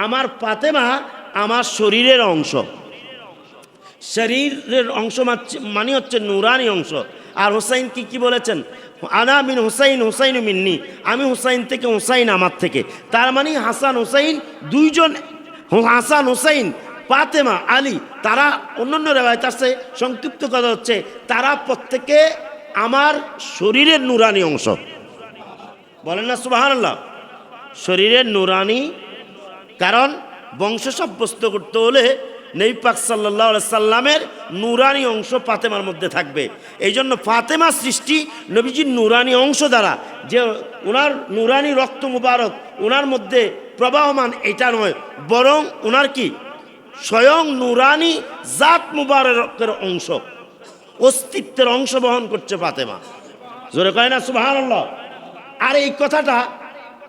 আমার ফাতেমা আমার শরীরের অংশ, শরীরের অংশ মানে হচ্ছে নুরানি অংশ। আর হুসাইন কি বলেছেন, আনা মিন হুসাইন হুসাইন মিন্নি, আমি হুসাইন থেকে, হুসাইন আমার থেকে। তার মানে হাসান হুসাইন দুইজন, হাসান হুসাইন ফাতেমা আলী, তারা অন্যান্য রেওয়ায়েত আছে, সংক্ষিপ্ত কথা হচ্ছে তারা প্রত্যেকে আমার শরীরের নুরানি অংশ। বলেন না সুবহানাল্লাহ, শরীরের নুরানি। কারণ বংশ সাব্যস্ত করতে হলে নবী পাক সাল্লাল্লাহু আলাইহি সাল্লামের নুরানি অংশ ফাতেমার মধ্যে থাকবে। এই জন্য ফাতেমা সৃষ্টি নবীজির নুরানি অংশ দ্বারা, যে ওনার নুরানি রক্ত মুবারক ওনার মধ্যে প্রবাহমান এটা নয়, বরং ওনার কি স্বয়ং নুরানি জাত মুবারকের অংশ, অস্তিত্বের অংশ বহন করছে ফাতেমা। জোরে কয় না সুবহানাল্লাহ। আর এই কথাটা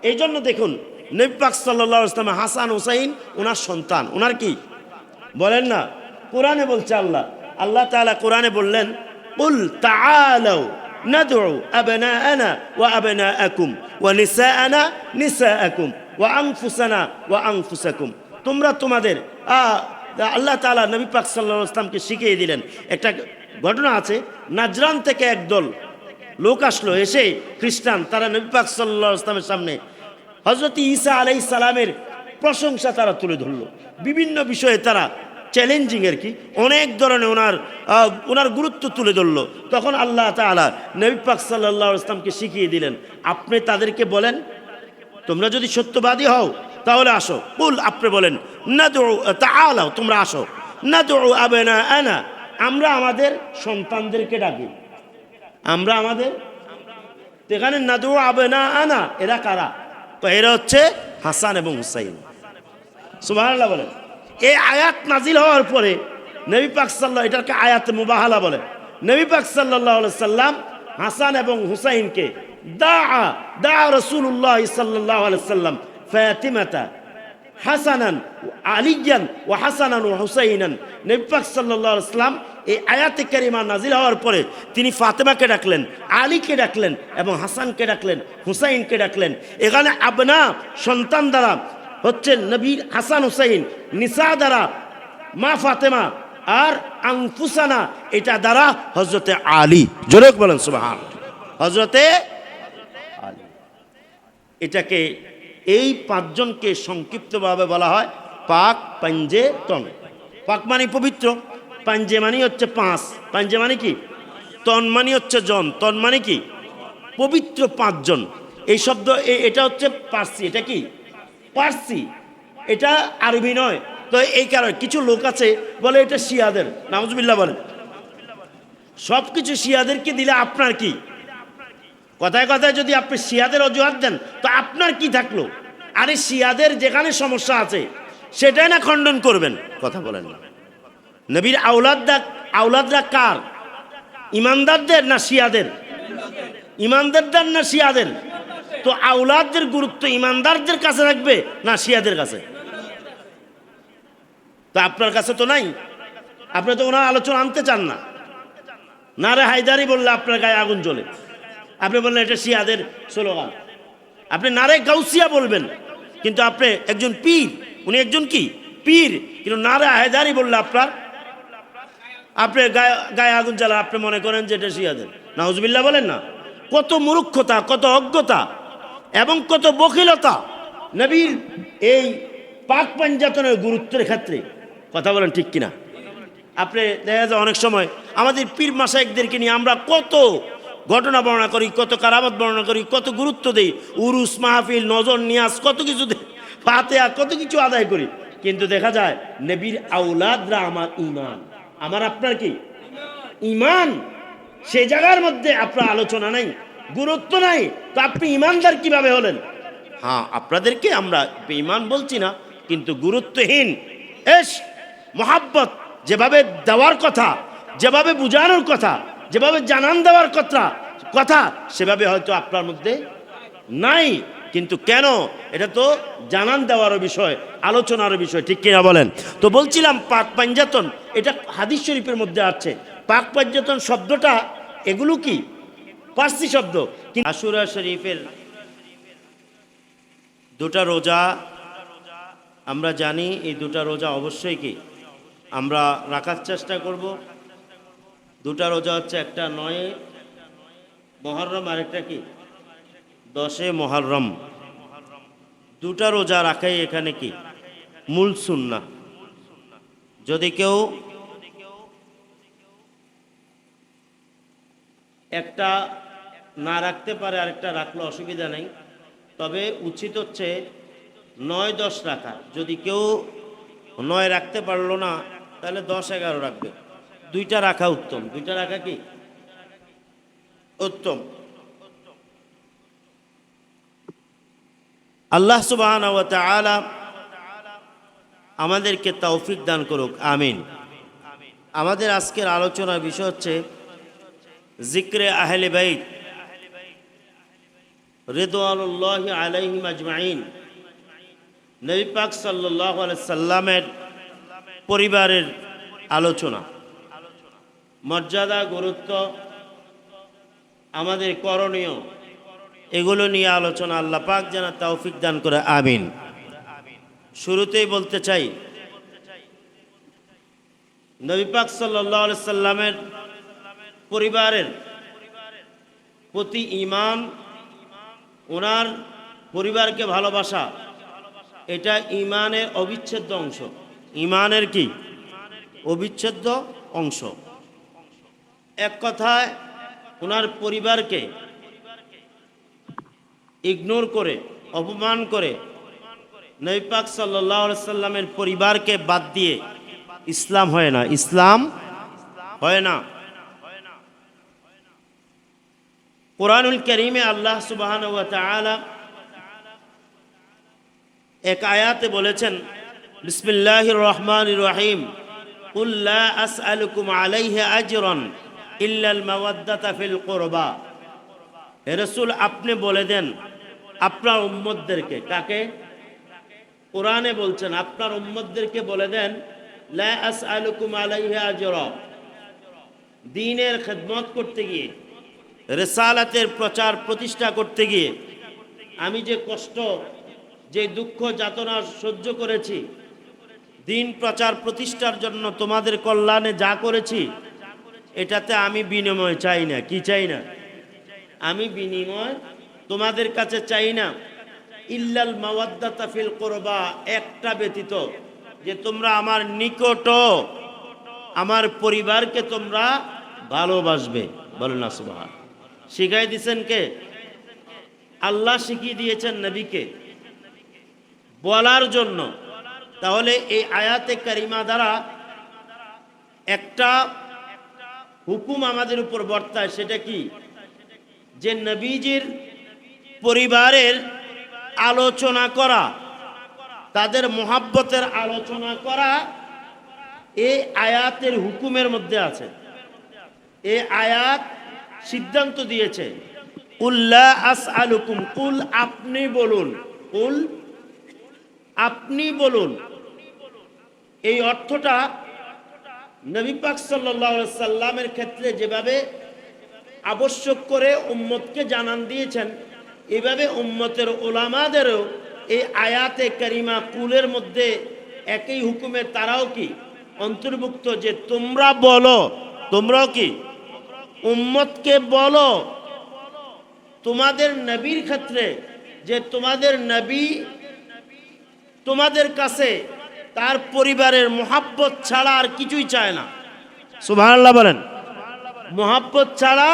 এই জন্য দেখুন, নবী পাক সাল্লাল্লাহু আলাইহি ওয়াসাল্লাম হাসান হুসাইন ওনার সন্তান, ওনার কি বলেন না, কোরআনে বলছে আল্লাহ তাআলা কোরআনে বললেন, কুল তাআলাউ নাদউ আবনাআনা ওয়া আবনাআকুম ওয়া নিসাআনা নিসাআকুম ওয়া আনফুসানা ওয়া আনফুসাকুম। তোমরা তোমাদের আল্লাহ তাআলা নবী পাক সাল্লাল্লাহু আলাইহি ওয়াসাল্লামকে শিখিয়ে দিলেন। একটা ঘটনা আছে, নাজরান থেকে একদল লোক আসলো, এসে খ্রিস্টান, তারা নবী পাক সাল্লাল্লাহু আলাইহি ওয়াসাল্লামের সামনে হযরত ঈসা আলাইহিস সালামের প্রশংসা তারা তুলে ধরলো। বিভিন্ন বিষয়ে তারা চ্যালেঞ্জিং আর কি, অনেক ধরনের ওনার গুরুত্ব তুলে ধরলো। তখন আল্লাহ তাআলা নবী পাক সাল্লাল্লাহু আলাইহি ওয়াসাল্লামকে শিখিয়ে দিলেন, আপনি তাদেরকে বলেন, তোমরা যদি সত্যবাদী হও তাহলে আসো। কুল, আপনি বলেন, নাদউ তাআলাও, তোমরা আসো, নাদউ আবনাআনা, আমরা আমাদের সন্তানদেরকে ডাকি, আমরা আমাদের। এখানে নাদউ আবনাআনা এরা কারা? তো এরা হচ্ছে হাসান এবং হুসাইন। সুবহানাল্লাহ বলেন। এই আয়াত নাজিল হওয়ার পরে নবী পাক সাল্লাল্লাহু, এটাকে আয়াতে মুবাহালা বলে, নবী পাক সাল্লাল্লাহু আলাইহি সাল্লাম হাসান এবং হুসাইনকে দা রাসূলুল্লাহ সাল্লাল্লাহু আলাইহি সাল্লাম ফাতিমাতা হাসানান আলিয়ান ওয়া হাসানান ওয়া হুসাইনান। নবী পাক সাল্লাল্লাহু আলাইহি সাল্লাম এই আয়াতে কারিমা নাজিল হওয়ার পরে তিনি ফাতেমাকে ডাকলেন, আলীকে ডাকলেন এবং হাসানকে ডাকলেন, হুসাইনকে ডাকলেন। এখানে আবনা সন্তান দ্বারা হচ্ছে নবীর হাসান হুসাইন, নিসা দ্বারা মা ফাতেমা, আর আনফুসানা এটা দ্বারা হযরতে আলী। জোরে বলেন সুবহানাল্লাহ, হযরতে আলী। এটাকে এই পাঁচজনকে সংক্ষিপ্তভাবে বলা হয় পাক পাঞ্জে তন। পাক মানে পবিত্র, পাঞ্জে মানে হচ্ছে পাঁচ, পাঞ্জে মানে কি, তন মানে হচ্ছে জন, তন মানে কি পবিত্র পাঁচজন। এই শব্দ এটা হচ্ছে পার্সি, এটা কি পার্সি, এটা আরবি নয়। তো এই কারণে কিছু লোক আছে বলে এটা শিয়াদের, নাউজুবিল্লাহ বলেন। সব কিছু শিয়াদেরকে দিলে আপনার কি, কথায় কথায় যদি আপনি শিয়াদের অজুহাত দেন তো আপনার কি থাকলো? আরে শিয়াদের যেখানে সমস্যা আছে সেটাই না খণ্ডন করবেন, কথা বলেন না। নবীর আওলাদরা কার? ইমানদারদের না শিয়াদের? ইমানদারদের না শিয়াদের? তো আওলাদদের গুরুত্ব ইমানদারদের কাছে রাখবে না শিয়াদের কাছে? তো আপনার কাছে তো নাই, আপনি তো ওনার আলোচনা আনতে চান না। নারে হায়দারি বললে আপনার গায়ে আগুন জ্বলে, আপনি বললেন এটা শিয়াদের স্লোগান। আপনি নারে গাউসিয়া বলবেন, কিন্তু আপনি একজন পীর, উনি একজন কি পীর, কিন্তু নারে হায়দারি বললে আপনার গায়ে আগুন জ্বালা, আপনি মনে করেন যে এটা শিয়াদের। নাউজুবিল্লাহ বলেন না। কত মূর্খতা, কত অজ্ঞতা এবং কত বখিলতা নবীর এই পাক পাঞ্জাতনের গুরুত্বের ক্ষেত্রে, কথা বলেন ঠিক কিনা? আপনি দেখা যায় অনেক সময় আমাদের পীর মাশায়েখদেরকে নিয়ে আমরা কত ঘটনা বর্ণনা করি, কত কারামত বর্ণনা করি, কত গুরুত্ব দেই, উরুস মাহফিল নজর নিয়াজ কত কিছু দেই, ফাতিহা কত কিছু আদায় করি, কিন্তু দেখা যায় নবীর আওলাদরা আমার ঈমান, আমার আপনার কি ঈমান, সে জায়গার মধ্যে আপনার আলোচনা নাই, গুরুত্ব নাই। তো আপনি ঈমানদার কিভাবে হলেন? হ্যাঁ, আপনাদেরকে আমরা বেঈমান বলছি না, কিন্তু গুরুত্বহীন মহাব্বত যেভাবে দেওয়ার কথা, যেভাবে বুঝানোর কথা, যেভাবে জানান দেওয়ার কথা সেভাবে হয়তো আপনার মধ্যে নাই। কিন্তু কেন? এটা তো জানান দেওয়ার বিষয়, আলোচনার বিষয়, ঠিক কিনা বলেন? তো বলছিলাম পাক পাঞ্জাতন, এটা হাদিস শরীফের মধ্যে আছে। পাক পাঞ্জাতন শব্দটা এগুলো কি পার্সি শব্দ। আশুরা শরীফের দুটা রোজা আমরা জানি এই দুটা রোজা অবশ্যই কি আমরা রাখার চেষ্টা করব। দুটা রোজা হচ্ছে একটা 9 মুহররম আর একটা কি 10 মুহররম। দুটা রোজা রাখাই এখানে কি মূল সুন্নাহ। যদি কেউ একটা না রাখতে পারে আরেকটা রাখলে অসুবিধা নেই, তবে উচিত হচ্ছে 9-10 রাখা। যদি কেউ 9 রাখতে পারলো না তাহলে 10-11 রাখবে। দুইটা রাখা উত্তম, দুইটা রাখা কি উত্তম। আল্লাহ সুবহানাহু ওয়া তাআলা আমাদেরকে তৌফিক দান করুক, আমিন। আমাদের আজকের আলোচনার বিষয় হচ্ছে জিক্রে আহলে বাইত রিদওয়ানুল্লাহি আলাইহিম আজমাইন। নবী পাক সাল্লাল্লাহু আলাইহি সাল্লামের পরিবারের আলোচনা, মর্যাদা, গুরুত্ব, আমাদের করণীয়, এগুলো নিয়ে আলোচনা। আল্লাহ পাক যেন তৌফিক দান করে, আমিন। শুরুতেই বলতে চাই, নবী পাক সাল্লাল্লাহু আলাইহি সাল্লামের পরিবারের প্রতি ঈমান, ওনার পরিবারকে ভালোবাসা, এটা ঈমানের অবিচ্ছেদ্য অংশ। ঈমানের কি অবিচ্ছেদ্য অংশ। এক কথায় ওনার পরিবারকে ইগনোর করে, অপমান করে, নবী পাক সাল্লাল্লাহু আলাইহি সাল্লামের পরিবারকে বাদ দিয়ে ইসলাম হয় না, ইসলাম হয় না। কুরআনুল কারীমে আল্লাহ সুবহানাহু ওয়া তাআলা এক আয়াতে বলেছেন, বিসমিল্লাহির রহমানির রহিম, কুল লা আসআলুকুম আলাইহি আজরান ইল্লাল মাওয়াদ্দাতা ফিল কুরবা। হে রাসূল, আপনি বলে দেন আপনার উম্মতদেরকে, কাকে? কোরআনে বলছেন আপনার উম্মতদেরকে বলে দেন, লা আসআলুকুম আলাইহি আজরা, দ্বীনের খেদমত করতে গিয়ে, রিসালাতের প্রচার প্রতিষ্ঠা করতে গিয়ে আমি যে কষ্ট, যে দুঃখ যাতনা সহ্য করেছি, দ্বীন প্রচার প্রতিষ্ঠার জন্য তোমাদের কল্যাণে যা করেছি, এটাতে আমি বিনিময় চাই না। কি চাই না? আমি বিনিময় তোমাদের কাছে চাই না। ইল্লাল মাওয়াদ্দাতা ফিল কুরবা, একটা ব্যতীত, যে তোমরা আমার নিকট, আমার পরিবারকে তোমরা ভালোবাসবে। বলেন না সুবহান। শিখাই দিয়েছেন কে? আল্লাহ শিখিয়ে দিয়েছেন নবীকে বলার জন্য। তাহলে এই আয়াতে কারিমা দ্বারা একটা হুকুম আমাদের উপর বর্তায়, সেটা কি? যে নবীজির পরিবারের আলোচনা করা, তাদের মোহাব্বতের আলোচনা করা এই আয়াতের হুকুমের মধ্যে আছে। এই আয়াত সিদ্ধান্ত দিয়েছে, কুল লা আসআলুকুম, কুল আপনি বলুন, কুল আপনি বলুন। এই অর্থটা নবী পাক সাল্লাল্লাহু আলাইহি সাল্লামের ক্ষেত্রে যেভাবে আবশ্যক করে উম্মতকে জানান দিয়েছেন, এভাবে উম্মতের উলামাদেরও এই আয়াতে কারিমা কুলের মধ্যে একই হুকুমে তারাও কি অন্তর্ভুক্ত, যে তোমরা বলো, তোমরাও কি উম্মতকে বলো তোমাদের নবীর ক্ষেত্রে, যে তোমাদের নবী তোমাদের কাছে তার পরিবারের মোহাব্বত ছাড়া আর কিছুই চায় না। সুবহানাল্লাহ বলেন। মোহাব্বত ছাড়া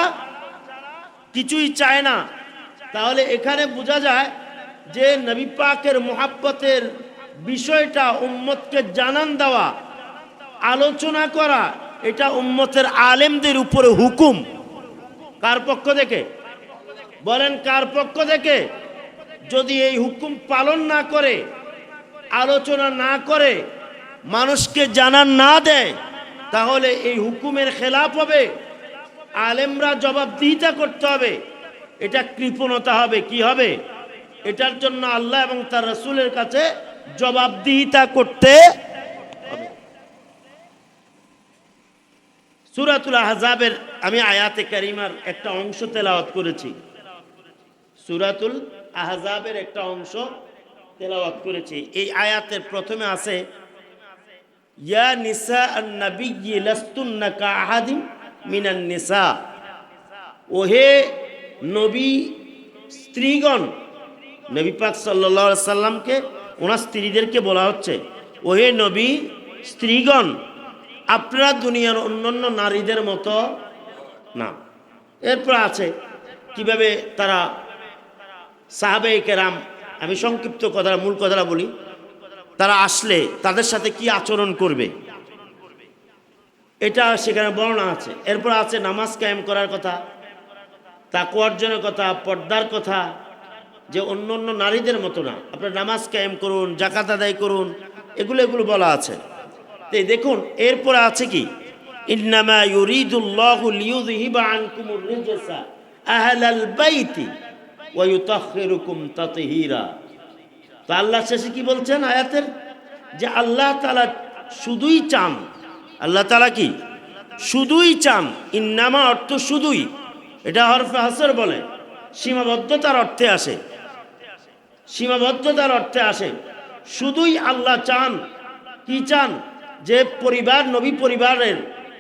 কিছুই চায় না। তাহলে এখানে বোঝা যায় যে নবী পাকের মোহাব্বতের বিষয়টা উম্মতকে জানান দেওয়া, আলোচনা করা, এটা উম্মতের আলেমদের উপরে হুকুম। কার পক্ষ থেকে? বলেন কার পক্ষ থেকে? যদি এই হুকুম পালন না করে, আলোচনা না করে, মানুষকে জানান না দেয়, তাহলে এই হুকুমের খেলাফ হবে। আলেমরা জবাবদিহিতা করতে হবে। এটা কৃপণতা হবে। কি হবে? এটার জন্য আল্লাহ এবং তার রাসূলের কাছে জবাবদিহিতা করতে হবে। সূরাতুল আহজাবের আমি আয়াতে কারিমার একটা অংশ তেলাওয়াত করেছি। সূরাতুল আহজাবের একটা অংশ তেলাওয়াত করেছি। এই আয়াতের প্রথমে আছে ইয়া নিসা আন-নাবিয়্যি লাস্তুন্না কাআহাদিম মিনান নিসা, ওহে নবী স্ত্রীগণ, নবী পাক সাল্লাল্লাহু আলাইহি সাল্লামকে ওনার স্ত্রীদেরকে বলা হচ্ছে ওহে নবী স্ত্রীগণ, আপনারা দুনিয়ার অন্যান্য নারীদের মতো না। এরপর আছে কিভাবে তারা সাহাবায়ে কেরাম, আমি সংক্ষিপ্ত কথাটা মূল কথাটা বলি, তারা আসলে তাদের সাথে কি আচরণ করবে এটা সেখানে বর্ণনা আছে। এরপর আছে নামাজ কায়েম করার কথা, তাকওয়া অর্জনের কথা, পর্দার কথা, যে অন্য অন্য নারীদের মতো না, আপনার নামাজ কায়েম করুন, যাকাত আদায় করুন, এগুলো বলা আছে। তো দেখুন এরপরে আছে কি ইন্নামা ইউরিদুল্লাহু লিইউযহিবা আনকুমুর রিজসা আহলাল বাইতি ওয়া ইউতাহহিরুকুম তাতহীরা। তো আল্লাহ শেষে কি বলছেন আয়াতের, যে আল্লাহ তাআলা শুধুই চান, আল্লাহ তাআলা কি শুধুই চান, ইন্নামা অর্থ শুধুই, এটা হরফে হাসর বলে, সীমাবদ্ধতার অর্থে আসে, সীমাবদ্ধতার অর্থে আসে। শুধুই আল্লাহ চান, কি চান, যে পরিবার, নবী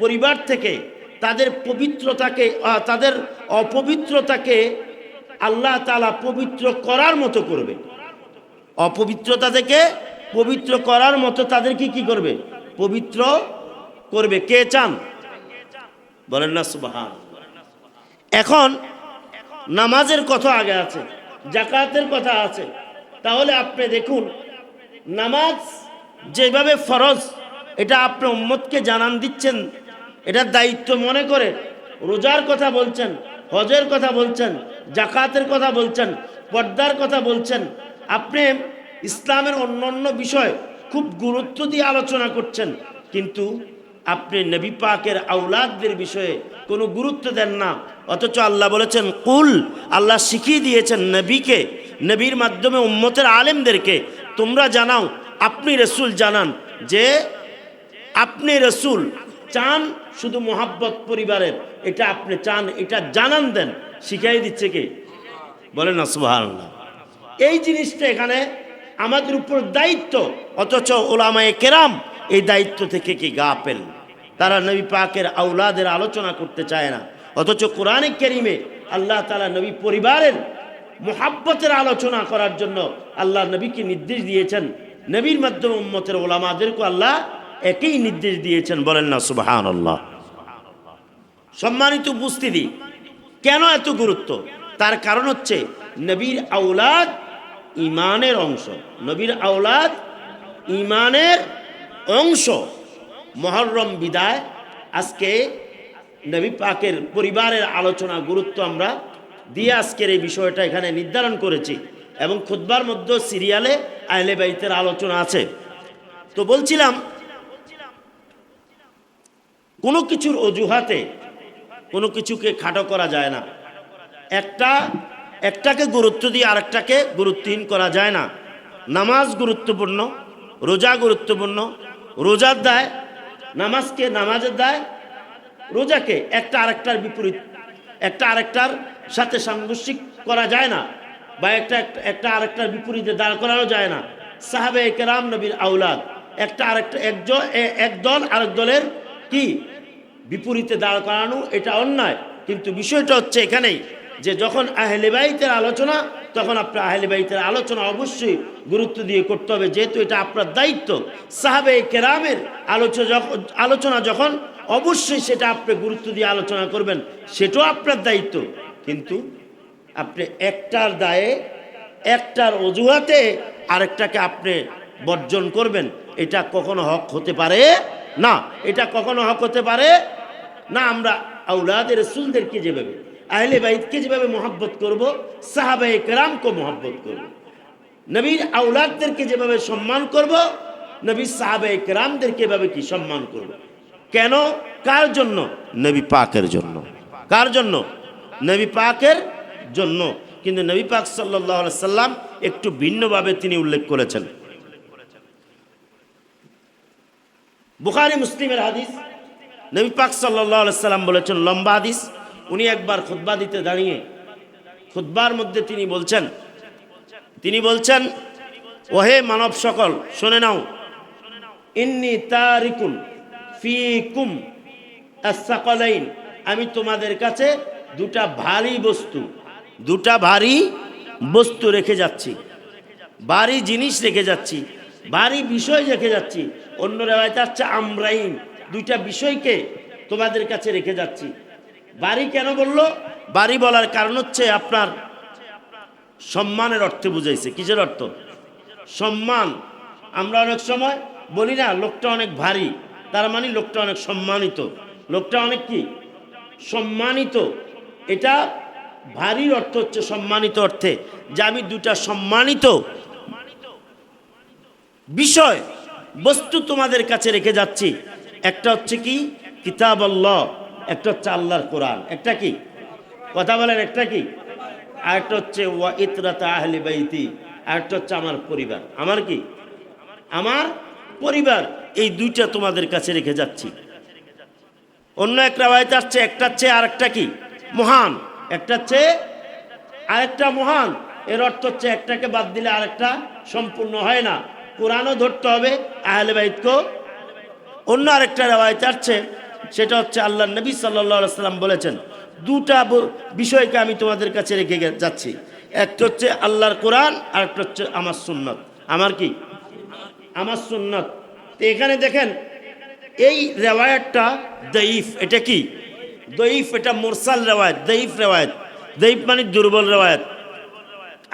পরিবার থেকে তাদের পবিত্রতাকে, তাদের অপবিত্রতাকে আল্লাহ তাআলা পবিত্র করার মতো করবে, অপবিত্রতা থেকে পবিত্র করার মতো তাদেরকে কি করবে, পবিত্র করবে। কে চান বলেন না সুবহান। এখন নামাজের কথা আগে আছে, যাকাতের কথা আছে। তাহলে আপনি দেখুন নামাজ যেভাবে ফরজ, এটা আপনি উম্মতকে জানান দিচ্ছেন, এটার দায়িত্ব মনে করে রোজার কথা বলছেন, হজের কথা বলছেন, যাকাতের কথা বলছেন, পর্দার কথা বলছেন। আপনি ইসলামের অন্যান্য বিষয় খুব গুরুত্ব দিয়ে আলোচনা করছেন, কিন্তু আপনি নবী পাকের আওলাদদের বিষয়ে কোনো গুরুত্ব দেন না। অথচ আল্লাহ বলেছেন কুল, আল্লাহ শিখিয়ে দিয়েছেন নবীকে, নবীর মাধ্যমে উম্মতের আলেমদেরকে তোমরা জানাও, আপনি রসুল জানান, যে আপনি রসুল চান শুধু মোহাব্বত পরিবারের, এটা আপনি চান, এটা জানান দেন, শিখাই দিচ্ছে কে বলেন না সুবহানাল্লাহ। এই জিনিসটা এখানে আমাদের উপর দায়িত্ব, অথচ ওলামায়ে কেরাম এই দায়িত্ব থেকে কি গাফেল, তারা নবী পাকের আওলাদের আলোচনা করতে চায় না। অথচ কোরআনে কারীমে আল্লাহ তাআলা নবী পরিবারের মুহাব্বতের আলোচনা করার জন্য আল্লাহ নবীকে নির্দেশ দিয়েছেন, নবীর মাধ্যমে উম্মতের ওলামাদেরকে আল্লাহ একই নির্দেশ দিয়েছেন, বলেন না সুবহানাল্লাহ। সম্মানিত উপস্থিতি, কেন এত গুরুত্ব, তার কারণ হচ্ছে নবীর আওলাদ ঈমানের অংশ, নবীর আওলাদ ঈমানের অংশ। মুহররম বিদায় আজকে নবী পাকের পরিবারের আলোচনা গুরুত্ব আমরা দিয়ে আজকের এই বিষয়টা এখানে নির্ধারণ করেছি, এবং খুতবার মধ্যে সিরিয়ালে আহলে বাইতের আলোচনা আছে। তো বলছিলাম কোনো কিছুর অজুহাতে কোনো কিছুকে খাটো করা যায় না, একটাকে গুরুত্ব দিয়ে আরেকটাকে গুরুত্বহীন করা যায় না। নামাজ গুরুত্বপূর্ণ, রোজা গুরুত্বপূর্ণ, রোজার দায় নামাজকে, নামাজের দায় রোজাকে, একটা আরেকটার বিপরীত, একটা আরেকটার সাথে সাংঘর্ষিক করা যায় না, বা একটা আরেকটার বিপরীতে দাঁড় করানো যায় না। সাহাবায়ে কেরাম নবীর আওলাদ, একটা আরেকটা এক দল আরেক দলের কি বিপরীতে দাঁড় করানো, এটা অন্যায়। কিন্তু বিষয়টা হচ্ছে এখানেই যে যখন আহলে বাইতের আলোচনা, তখন আপনার আহলে বাইতের আলোচনা অবশ্যই গুরুত্ব দিয়ে করতে হবে, যেহেতু এটা আপনার দায়িত্ব। সাহাবায়ে কেরামের আলোচনা যখন, অবশ্যই সেটা আপনি গুরুত্ব দিয়ে আলোচনা করবেন, সেটাও আপনার দায়িত্ব। কিন্তু আপনি একটার দায়ে, একটার অজুহাতে আরেকটাকে আপনি বর্জন করবেন, এটা কখনো হক হতে পারে না, এটা কখনো হক হতে পারে না। আমরা আওলাদের রাসূলদেরকে যেভাবে, আহলে বাইতকে যেভাবে মহব্বত করব, সাহাবায়ে কেরামকে মহব্বত করব, নবীর আওলাদদেরকে যেভাবে সম্মান করব, নবীর সাহাবায়ে কেরামদেরকে এভাবে কি সম্মান করব। কেন? কার জন্য? নবী পাকের জন্য। কার জন্য? নবী পাকের জন্য। কিন্তু নবী পাক সাল্লাল্লাহু আলাইহি সাল্লাম একটু ভিন্নভাবে তিনি উল্লেখ করেছেন। বুখারী মুসলিমের হাদিস, নবী পাক সাল্লাল্লাহু আলাইহি সাল্লাম বলেছেন, লম্বা হাদিস। উনি একবার খুতবা দিতে দাঁড়িয়ে খুতবার মধ্যে তিনি বলছেন ওহে মানব সকল শুনে নাও, ইন্নী তারিকুন ফিকুম আস-সাকালাইন, আমি তোমাদের কাছে দুটা ভারী বস্তু রেখে যাচ্ছি, ভারী জিনিস রেখে যাচ্ছি, ভারী বিষয় রেখে যাচ্ছি। অন্য রেওয়ায়েতে আছে আমরাইন, দুইটা বিষয়কে তোমাদের কাছে রেখে যাচ্ছি। ভারী কেন বললো? ভারী বলার কারণ হচ্ছে আপনার সম্মানের অর্থে বুঝাইছে। কিসের অর্থ? সম্মান। আমরা অনেক সময় বলি না লোকটা অনেক ভারী, তার মানে লোকটা অনেক সম্মানিত। লোকটা অনেক কি? সম্মানিত। এটা ভারীর অর্থ হচ্ছে সম্মানিত অর্থে, যে আমি দুটা সম্মানিত বিষয় বস্তু তোমাদের কাছে রেখে যাচ্ছি। একটা হচ্ছে কি? কিতাব আল্লাহ, একটা হচ্ছে আল্লাহর কোরআন। একটা কি? কথা বলেন, একটা কি? আর একটা হচ্ছে ওয়া ইতরাতা আহলি বাইতি, আর একটা হচ্ছে আমার পরিবার। আমার কি? আমার পরিবার। এই দুইটা তোমাদের কাছে রেখে যাচ্ছি। অন্য এক রাওয়ায়াতে আসছে একটার চেয়ে আরেকটা কি? মহান। একটার চেয়ে আরেকটা মহান। এর অর্থ হচ্ছে একটাকে বাদ দিলে আরেকটা সম্পূর্ণ হয় না। কোরআনও ধরতে হবে, আহলে বাইতকেও। অন্য আরেকটা রাওয়ায়াতে আসছে, সেটা হচ্ছে আল্লাহর নবী সাল্লাল্লাহু আলাইহি সাল্লাম বলেছেন, দুটা বিষয়কে আমি তোমাদের কাছে রেখে যাচ্ছি। একটা হচ্ছে আল্লাহর কোরআন, আর একটা হচ্ছে আমার সুন্নত। আমার কি? আমার সুন্নত। তো এখানে দেখেন এই রেওয়ায়াতটা দঈফ। এটা কি? দঈফ। এটা মুরসাল রেওয়ায়াত, দঈফ রেওয়ায়াত। দঈফ মানে দুর্বল রেওয়ায়াত।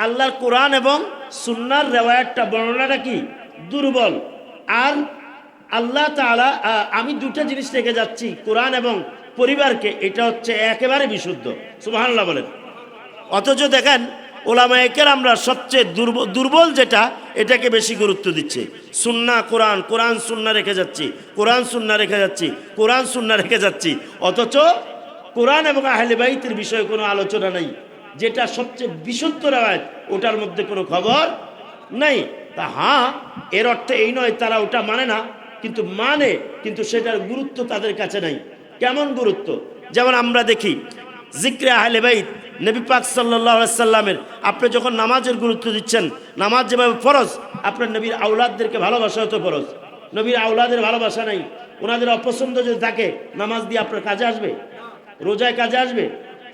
আল্লাহর কোরআন এবং সুন্নাহর রেওয়ায়াতটা, বর্ণনাটা কি? দুর্বল। আর আল্লাহ তাআলা আমি দুটা জিনিস রেখে যাচ্ছি, কোরআন এবং পরিবারকে, এটা হচ্ছে একেবারে বিশুদ্ধ। সুবহানাল্লাহ বলেন। অথচ দেখেন ওলামায়ে কেরামরা সবচেয়ে দুর্বল যেটা, এটাকে বেশি গুরুত্ব দিচ্ছে। সুন্নাহ কোরআন, কোরআন সুন্নাহ রেখে যাচ্ছি, কোরআন সুন্নাহ রেখে যাচ্ছি, কোরআন সুন্নাহ রেখে যাচ্ছি। অথচ কোরআন এবং আহলে বাইতের বিষয়ে কোনো আলোচনা নাই। যেটা সবচেয়ে বিশুদ্ধ রেওয়ায়াত, ওটার মধ্যে কোনো খবর নাই। তা হ্যাঁ, এর অর্থ এই নয় তারা ওটা মানে না, কিন্তু মানে, কিন্তু সেটার গুরুত্ব তাদের কাছে নাই। কেমন গুরুত্ব? যেমন আমরা দেখি জিক্রে আহলে বাইত, নবী পাক সাল্লাল্লাহু আলাইহি সাল্লামের, আপনি যখন নামাজের গুরুত্ব দিচ্ছেন, নামাজ যেভাবে ফরজ, আপনার নবীর আওলাদদেরকে ভালোবাসা হতো ফরজ। নবীর আওলাদের ভালোবাসা নাই, ওনাদের অপছন্দ যদি থাকে, নামাজ দিয়ে আপনার কাজে আসবে? রোজায় কাজে আসবে?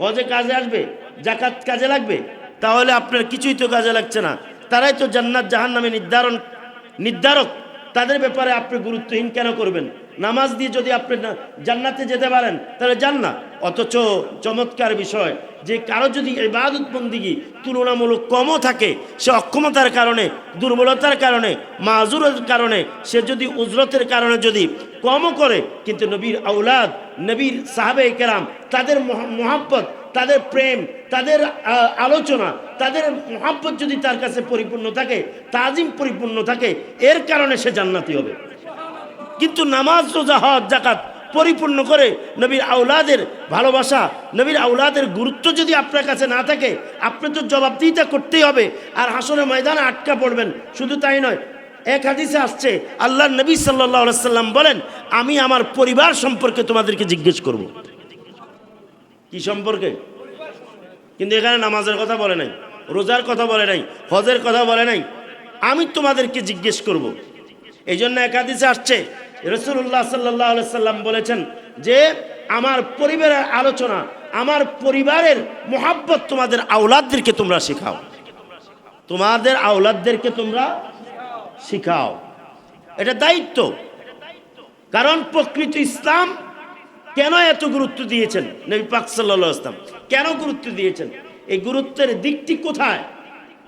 হজে কাজে আসবে? জাকাত কাজে লাগবে? তাহলে আপনার কিছুই তো কাজে লাগছে না। তারাই তো জান্নাত জাহান্নামে নির্ধারক। তাদের ব্যাপারে আপনি গুরুত্বহীন কেন করবেন? নামাজ দিয়ে যদি আপনি জান্নাতে যেতে পারেন তাহলে জান্নাত। অথচ চমৎকার বিষয়, যে কারো যদি ইবাদত বন্দিগি তুলনামূলক কমও থাকে, সে অক্ষমতার কারণে, দুর্বলতার কারণে, মাজুরের কারণে, সে যদি উজরতের কারণে যদি কমও করে, কিন্তু নবীর আওলাদ, নবীর সাহাবায়ে কেরাম, তাদের মোহাব্বত, তাদের প্রেম, তাদের আলোচনা, তাদের মোহাব্বত যদি তার কাছে পরিপূর্ণ থাকে, তাজিম পরিপূর্ণ থাকে, এর কারণে সে জান্নাতি হবে। কিন্তু নামাজ, রোজা, হজ, জাকাত পরিপূর্ণ করে নবীর আওলাদের ভালোবাসা, নবীর আওলাদের গুরুত্ব যদি আপনার কাছে না থাকে, আপনি তো জবাবদিহিতা করতেই হবে, আর হাসরের ময়দানে আটকা পড়বেন। শুধু তাই নয়, এক হাদিসে আসছে আল্লাহর নবী সাল্লাল্লাহু আলাইহি সাল্লাম বলেন, আমি আমার পরিবার সম্পর্কে তোমাদেরকে জিজ্ঞেস করব। কি সম্পর্কে? কিন্তু এখানে নামাজের কথা বলে নাই, রোজার কথা বলে নাই, হজের কথা বলে নাই। আমি তোমাদেরকে জিজ্ঞেস করব। এই জন্য এক হাদিসে আসছে রাসূলুল্লাহ সাল্লাল্লাহু আলাইহি সাল্লাম বলেছেন যে আমার পরিবারের আলোচনা, আমার পরিবারের মোহাব্বত তোমাদের আওলাদদেরকে তোমরা শেখাও, তোমাদের আওলাদদেরকে তোমরা শিখাও। এটা দায়িত্ব। কারণ প্রকৃত ইসলাম কেন এত গুরুত্ব দিয়েছেন নবী পাক সাল্লাল্লাহু আলাইহি ওয়াসাল্লাম, কেন গুরুত্ব দিয়েছেন? এই গুরুত্বের দিকটি কোথায়?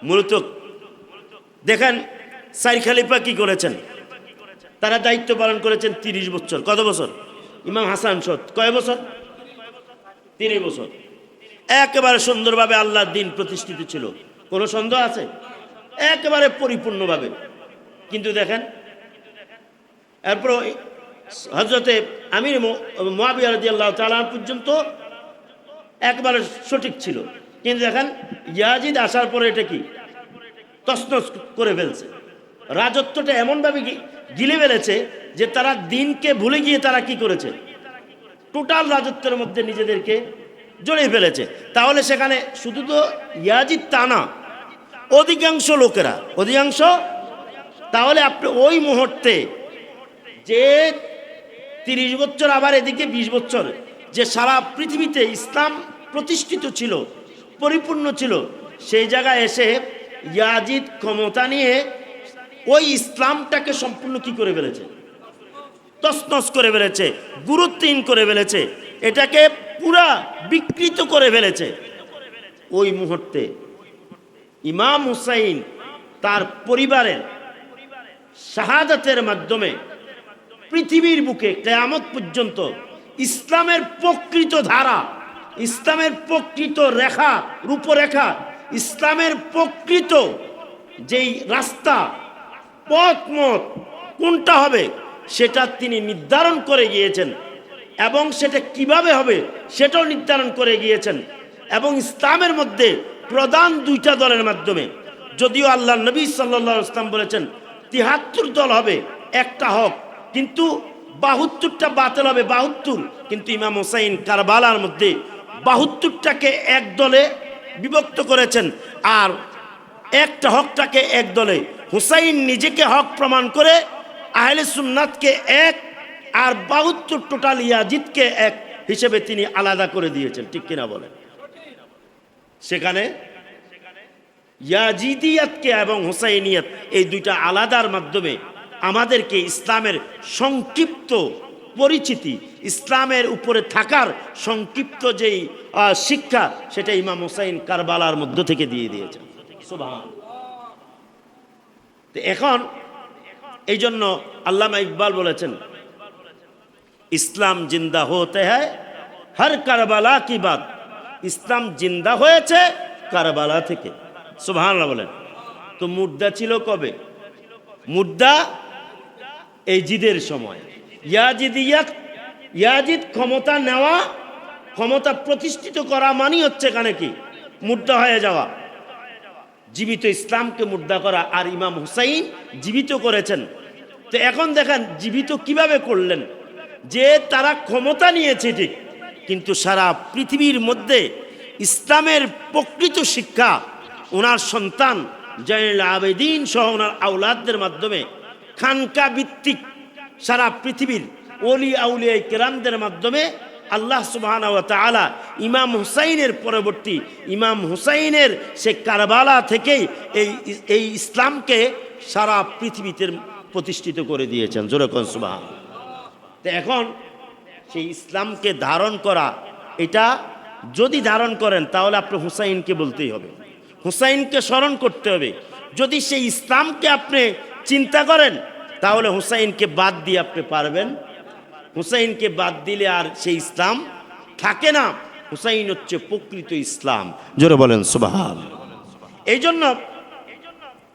মূলত দেখেন চার খলিফা কি করেছেন? তারা দায়িত্ব পালন করেছেন 30 বছর। কত বছর? ইমাম হাসান কয় বছর? 30 বছর। একেবারে সুন্দরভাবে আল্লাহর দ্বীন প্রতিষ্ঠিত ছিল, কোনো সন্দেহ আছে? একেবারে পরিপূর্ণভাবে। কিন্তু দেখেন এরপর হযরতে আমির মুআবিয়া রাদিয়াল্লাহু তাআলা পর্যন্ত একবারে সঠিক ছিল, কিন্তু দেখেন ইয়াজিদ আসার পরে এটা কি তছনছ করে ফেলছে। রাজত্বটা এমনভাবে গিলে ফেলেছে যে তারা দিনকে ভুলে গিয়ে তারা কি করেছে, টোটাল রাজত্বের মধ্যে নিজেদেরকে জড়িয়ে ফেলেছে। তাহলে সেখানে শুধু তো ইয়াজিদ তা না, অধিকাংশ তাহলে আপনি ওই মুহূর্তে যে 30 বছর আবার এদিকে 20 বছর যে সারা পৃথিবীতে ইসলাম প্রতিষ্ঠিত ছিল, পরিপূর্ণ ছিল, সেই জায়গায় এসে ইয়াজিদ ক্ষমতা নিয়ে ওই ইসলামটাকে সম্পূর্ণ কি করে ফেলেছে, তছনছ করে ফেলেছে, গুরুত্বহীন করে ফেলেছে, এটাকে পুরা বিকৃত করে ফেলেছে। ওই মুহূর্তে ইমাম হুসাইন তার পরিবারের শাহাদাতের মাধ্যমে পৃথিবীর বুকে কিয়ামত পর্যন্ত ইসলামের প্রকৃত ধারা, ইসলামের প্রকৃত রেখা, রূপরেখা, ইসলামের প্রকৃত যেই রাস্তা, পথ মত কোনটা হবে সেটা তিনি নির্ধারণ করে গিয়েছেন, এবং সেটা কিভাবে হবে সেটাও নির্ধারণ করে গিয়েছেন। এবং ইসলামের মধ্যে প্রধান 2টা দলের মাধ্যমে, যদিও আল্লাহ নবী সাল্লাল্লাহু আলাইহি ওয়াসাল্লাম বলেছেন 73 দল হবে, একটা হক, কিন্তু 72টা বাতিল হবে, 72। কিন্তু ইমাম হুসাইন কারবালার মধ্যে 72টাকে এক দলে বিভক্ত করেছেন, আর একটা হকটাকে এক দলে। হুসাইন নিজেকে হক প্রমাণ করে আহলে সুন্নাতকে এক, আর 72 টোটাল ইয়াজিদকে এক হিসেবে তিনি আলাদা করে দিয়েছেন, ঠিক কিনা বলেন? সেখানে ইয়াজিদিয়াতকে এবং হুসাইনিয়াত এই 2টা আলাদার মাধ্যমে আমাদেরকে ইসলামের সংক্ষিপ্ত পরিচিতি, ইসলামের উপরে থাকার সংক্ষিপ্ত যেই শিক্ষা, সেটা ইমাম হুসাইন কারবালার মধ্য থেকে দিয়ে দিয়েছেন। সুবহানাল্লাহ। এখন এই জন্য আল্লামা ইকবাল বলেছেন, ইসলাম জিন্দা হতে হ্যায় হর কারবালা কি বাত, ইসলাম জিন্দা হয়েছে কারবালা থেকে। সুবহানাল্লাহ বলেন। তো মুর্দা ছিল কবে? মুর্দা এই জিদের সময়। ইয়াজিদ ক্ষমতা নেওয়া, ক্ষমতা প্রতিষ্ঠিত করা মানে হচ্ছে এখানে কি, মুর্দা হয়ে যাওয়া, জীবিত ইসলামকে মুর্দা করা। আর ইমাম হুসাইন জীবিত করেছেন। তো এখন দেখেন জীবিত কিভাবে করলেন, যে তারা ক্ষমতা নিয়েছে ঠিক, কিন্তু সারা পৃথিবীর মধ্যে ইসলামের প্রকৃত শিক্ষা ওনার সন্তান জয়নুল আবেদিন সহ ওনার আওলাদদের মাধ্যমে খানকা ভিত্তিক সারা পৃথিবীর ওলি আউলিয়া কেরামদের মাধ্যমে আল্লাহ সুবহানাহু ওয়া তাআলা ইমাম হুসাইনের পরবর্তী ইমাম হুসাইনের সে কারবালা থেকেই এই ইসলামকে সারা পৃথিবীতে প্রতিষ্ঠিত করে দিয়েছেন। জোরে কোন সুবহানাল্লাহ। তো এখন সেই ইসলামকে ধারণ করা, এটা যদি ধারণ করেন তাহলে আপনি হুসাইনকে বলতেই হবে, হুসাইনকে স্মরণ করতে হবে। যদি সেই ইসলামকে আপনি চিন্তা করেন তাহলে হুসাইনকে বাদ দিয়ে আপনি পারবেন? হুসাইনকে বাদ দিলে আর সেই ইসলাম থাকে না। হুসাইন হচ্ছে প্রকৃত ইসলাম। জোরে বলেন সুবহানাল্লাহ। এই জন্য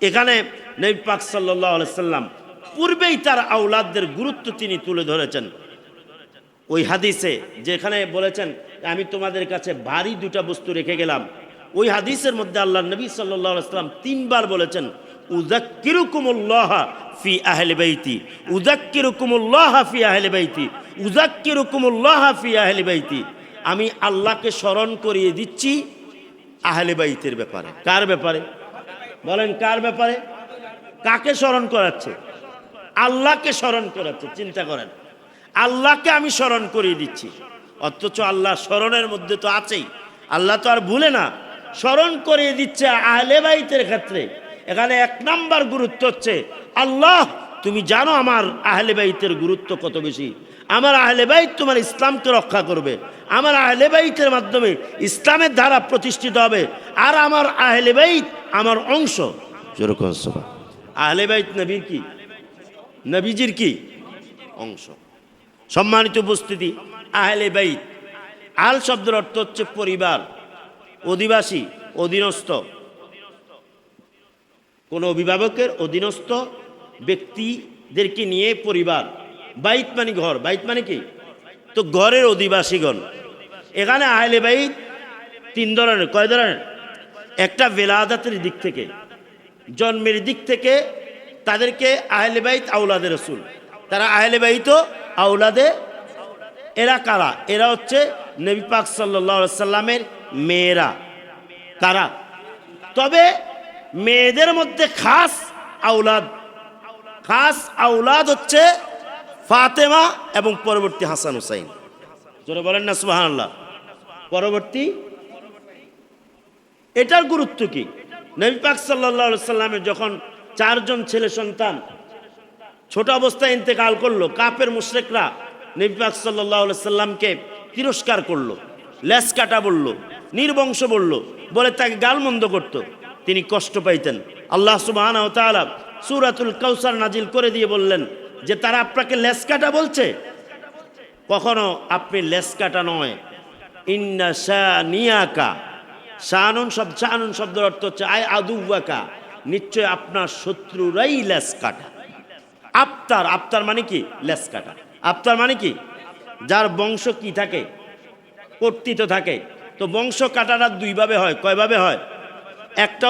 এখানে নবী পাক সাল্লাল্লাহু আলাইহি সাল্লাম পূর্বেই তার আওলাদদের গুরুত্ব তিনি তুলে ধরেছেন। ওই হাদিসে যেখানে বলেছেন আমি তোমাদের কাছে ভারী 2টা বস্তু রেখে গেলাম, ওই হাদিসের মধ্যে আল্লাহ নবী সাল্লাল্লাহু আলাইহি সাল্লাম 3 বার বলেছেন উযাক্কিরুকুমুল্লাহ ফি আহলি বাইতি, উযাক্কিরুকুমুল্লাহ ফি আহলি বাইতি, উযাক্কিরুকুমুল্লাহ ফি আহলি বাইতি। আমি আল্লাহকে স্মরণ করিয়ে দিচ্ছি আহলে বাইতের ব্যাপারে। কার ব্যাপারে বলেন? কার ব্যাপারে? কাকে স্মরণ করাচ্ছে? আল্লাহকে স্মরণ করাচ্ছে। চিন্তা করেন, আল্লাহকে আমি স্মরণ করিয়ে দিচ্ছি, অথচ আল্লাহ স্মরণের মধ্যে তো আছেই, আল্লাহ তো আর ভুলে না। স্মরণ করিয়ে দিচ্ছে আহলে বাইতের ক্ষেত্রে। এখানে 1 নাম্বার গুরুত্ব হচ্ছে আল্লাহ, তুমি জানো আমার আহলে বাইতের গুরুত্ব কত বেশি। আমার আহলে বাইত তোমার ইসলামকে রক্ষা করবে, আমার আহলে বাইতের মাধ্যমে ইসলামের ধারা প্রতিষ্ঠিত হবে, আর আমার আহলে বাইত আমার অংশ। যেরকম আহলে বাইত নবীর কি, নবীজির কি অংশ। সম্মানিত উপস্থিতি, আহলে বাইত আল শব্দের অর্থ হচ্ছে পরিবার, অধিবাসী, অধীনস্থ, কোন অভিভাবকের অধীনস্থ ব্যক্তিদেরকে নিয়ে পরিবার। বাইত মানে ঘর, বাইত মানে কি, তো ঘরের অধিবাসীগণ। এখানে আহলে বাইত 3 ধরনের। কয় ধরনের? একটা বেলাদাতের দিক থেকে, জন্মের দিক থেকে তাদেরকে আহলে বাইত আওলাদে রাসূল, তারা আহলে বাইত আওলাদে। এরা কারা? এরা হচ্ছে নবী পাক সাল্লাল্লাহু আলাইহি সাল্লামের মেয়েরা। কারা? তবে মেয়েদের মধ্যে খাস আওলাদ খাস আওলাদ হচ্ছে ফাতেমা এবং পরবর্তী হাসান হুসাইন। জোরে বলেন না সুবহানাল্লাহ। পরবর্তী এটার গুরুত্ব কি? নবী পাক সাল্লাল্লাহু আলাইহি সাল্লামের যখন 4 জন ছেলে সন্তান ছোট অবস্থায় ইন্তেকাল করলো, কাফের মুশরিকরা নবী পাক সাল্লাল্লাহু আলাইহি সাল্লামকে তিরস্কার করলো, লেস কাটা বললো, নির্বংশ বললো, বলে তাকে গালমন্দ করত। তিনি কষ্ট পাইতেন। আল্লাহ সুবহানাহু ওয়া তাআলা সূরাতুল কাউসার নাজিল করে দিয়ে বললেন যে তারা আপনাকে লেস কাটা বলছে, কখনো আপনি লেস কাটা নয়। ইন্না শানিয়াকা, শানুন শব্দের অর্থ হচ্ছে আই আদুওয়াকা, নিশ্চয় আপনার শত্রুরাই লেস কাটা। আফতার মানে কি? লেস কাটা। আফতার মানে কি? যার বংশ কি থাকে? কর্তৃত্ব থাকে। তো বংশ কাটাটা দুইভাবে হয়। কয়ভাবে হয়? একটা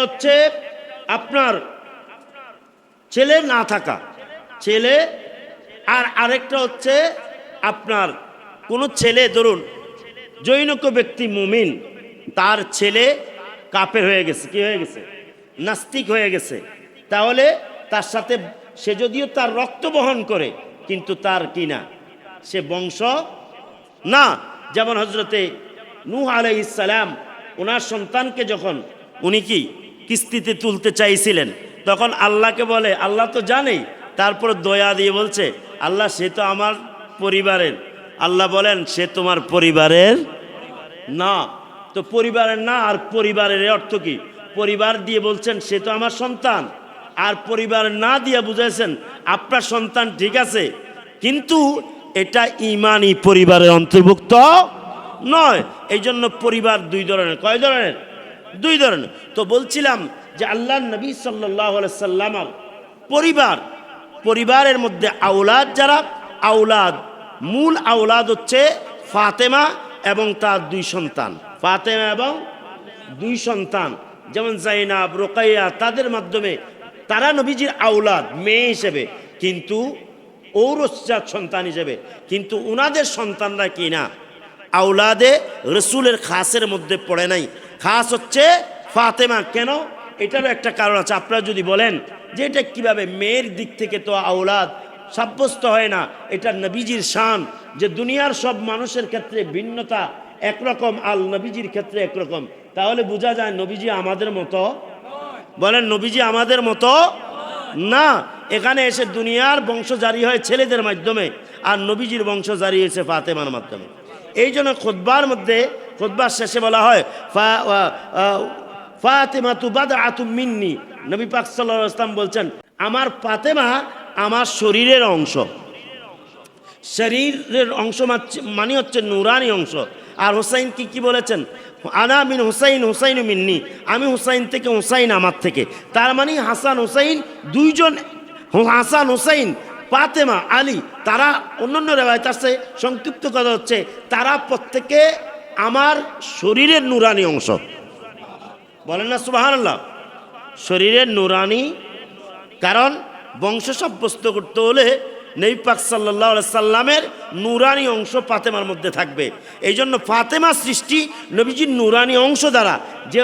হচ্ছে আপনার ছেলে না থাকা, ছেলে, আর আরেকটা হচ্ছে আপনার কোনো ছেলে, ধরুন জৈনক ব্যক্তি মুমিন, তার ছেলে কাফের হয়ে গেছে, কি হয়ে গেছে? নাস্তিক হয়ে গেছে। তাহলে তার সাথে সে যদিও তার রক্ত বহন করে, কিন্তু তার কি না, সে বংশ না। যেমন হজরতে নূহ আলাইহিস সালাম, ওনার সন্তানকে যখন উনি কি কিস্তিতে তুলতে চাইছিলেন, তখন আল্লাহকে বলে, আল্লাহ তো জানেই, তারপর দয়া দিয়ে বলছে, আল্লাহ সে তো আমার পরিবারের। আল্লাহ বলেন সে তোমার পরিবারের না। তো পরিবারের না আর পরিবারের অর্থ কি? পরিবার দিয়ে বলছেন সে তো আমার সন্তান, আর পরিবার না দিয়ে বুঝাইছেন আপনার সন্তান ঠিক আছে, কিন্তু এটা ঈমানি পরিবারের অন্তর্ভুক্ত নয়। এই জন্য পরিবার দুই ধরনের। কয় ধরনের? দুই ধরনের। তো বলছিলাম যে আল্লাহর নবী সাল্লাল্লাহু আলাইহি সাল্লামের পরিবারের মধ্যে আওলাদ যারা, আওলাদ, মূল আওলাদ হচ্ছে ফাতেমা এবং তার 2 সন্তান। ফাতেমা এবং 2 সন্তান, যেমন জাইনাব, রোকাইয়া, তাদের মাধ্যমে তারা নবীজির আওলাদ মেয়ে হিসেবে, কিন্তু ঔরসজাত সন্তান হিসেবে, কিন্তু উনাদের সন্তানরা কি না আওলাদে রসুলের খাসের মধ্যে পড়ে নাই। খাস হচ্ছে ফাতেমা। কেন? এটারও একটা কারণ আছে। আপনারা যদি বলেন যে এটা কিভাবে, মেয়ের দিক থেকে তো আওলাদ সাব্যস্ত হয় না, এটা নবীজির শান যে দুনিয়ার সব মানুষের ক্ষেত্রে ভিন্নতা একরকম, আল নবীজির ক্ষেত্রে একরকম। তাহলে বোঝা যায় নবীজি আমাদের মতো, বলেন নবীজি আমাদের মতো না। এখানে এসে দুনিয়ার বংশ জারি হয় ছেলেদের মাধ্যমে, আর নবীজির বংশ জারি হয়েছে ফাতেমার মাধ্যমে। এই জন্য খুতবার শেষে বলা হয় ফাতেমাতু বাদআতু মিন্নি। নবী পাক সাল্লাল্লাহু আলাইহি ওয়াসাল্লাম বলছেন আমার ফাতেমা আমার শরীরের অংশ। শরীরের অংশ মানে হচ্ছে নূরানি অংশ। আর হুসাইন কি বলেছেন? আনা মিন হুসাইন, হুসাইনু মিন্নি, আমি হুসাইন থেকে, হুসাইন আমার থেকে। তার মানে হাসান হুসাইন দুইজন, হাসান হুসাইন, ফাতেমা, আলী, তারা অন্যান্য রেওয়ায়েত আছে, সংক্ষিপ্ত কথা হচ্ছে তারা প্রত্যেকে আমার শরীরের নূরানি অংশ। বলেন না সুবহানাল্লাহ। শরীরের নূরানি, কারণ বংশ সাব্যস্ত করতে হলে নবী পাক সাল্লাল্লাহু আলাইহি সাল্লামের নূরানি অংশ ফাতেমার মধ্যে থাকবে। এই জন্য ফাতেমা সৃষ্টি নবীজির নূরানি অংশ দ্বারা, যে